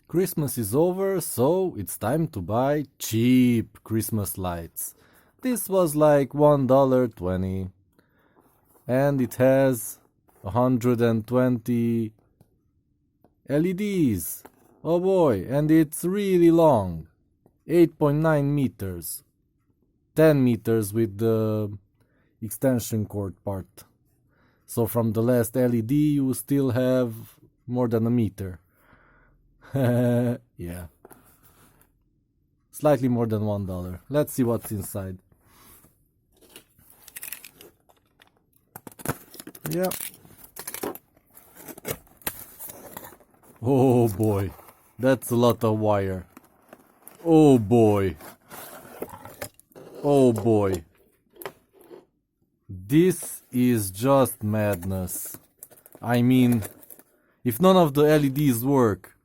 Christmas is over, so it's time to buy cheap Christmas lights. This was like $1.20 and it has 120 LEDs. Oh boy, and it's really long. 8.9 meters. 10 meters with the extension cord part. So from the last LED you still have more than a meter. Yeah. Slightly more than $1. Let's see what's inside. Yeah. Oh boy. That's a lot of wire. Oh boy. Oh boy. This is just madness. I mean, if none of the LEDs work,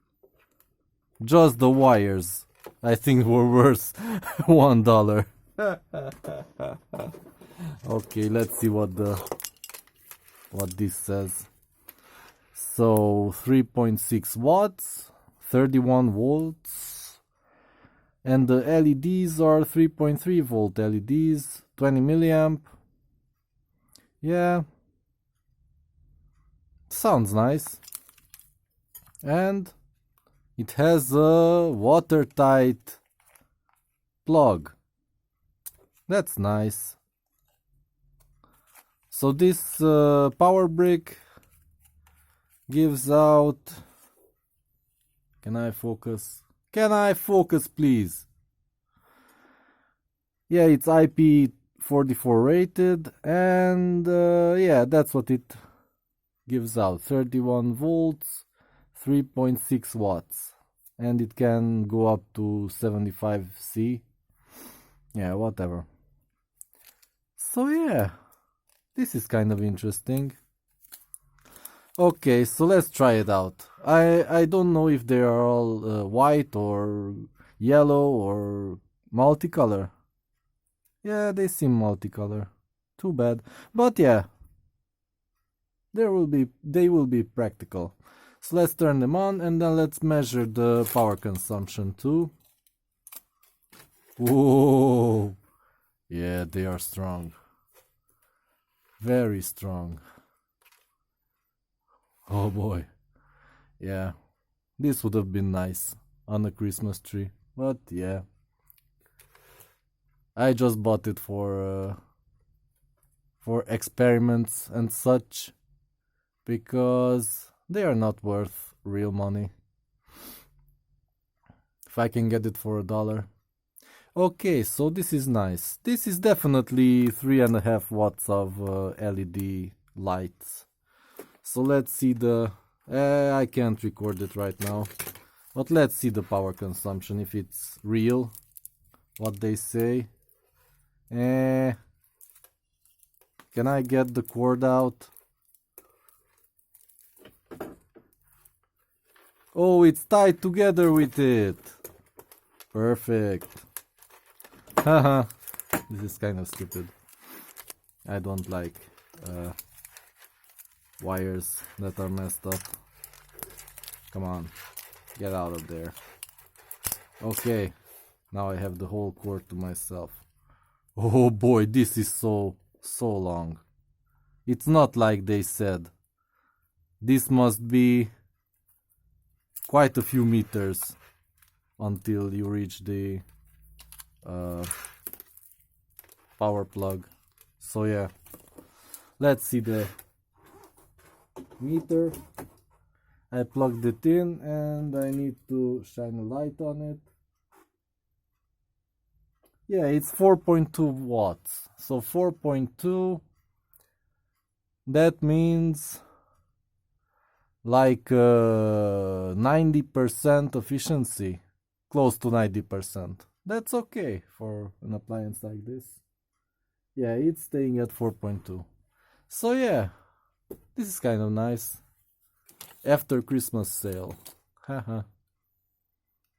just the wires, I think were worth $1. Okay, let's see what this says. So 3.6 watts, 31 volts, and the LEDs are 3.3 volt LEDs, 20 milliamp. Yeah, sounds nice. And it has a watertight plug. That's nice. So this power brick gives out... Can I focus? Can I focus, please? Yeah, it's IP44 rated, and yeah, that's what it gives out. 31 volts, 3.6 watts, and it can go up to 75C. Yeah, whatever. So yeah, this is kind of interesting. Okay, so let's try it out. I don't know if they are all white or yellow or multicolor. Yeah, they seem multicolor. Too bad. But yeah, they will be practical. So let's turn them on and then let's measure the power consumption too. Whoa! Yeah, they are strong. Very strong. Oh boy. Yeah. This would have been nice on a Christmas tree. But yeah. I just bought it for experiments and such, because they are not worth real money. If I can get it for $1. Okay, so this is nice. This is definitely 3.5 watts of LED lights. So let's see the... I can't record it right now. But let's see the power consumption, if it's real. What they say. Can I get the cord out? Oh, it's tied together with it. Perfect. Haha. This is kind of stupid. I don't like wires that are messed up. Come on, get out of there. Okay, now I have the whole cord to myself. Oh boy, this is so long. It's not like they said. This must be quite a few meters until you reach the power plug. So yeah, let's see the meter. I plugged it in and I need to shine a light on it. Yeah, it's 4.2 watts. So 4.2, that means like 90% efficiency, close to 90%. That's okay for an appliance like this. Yeah, it's staying at 4.2. So yeah, this is kind of nice. After Christmas sale. Haha.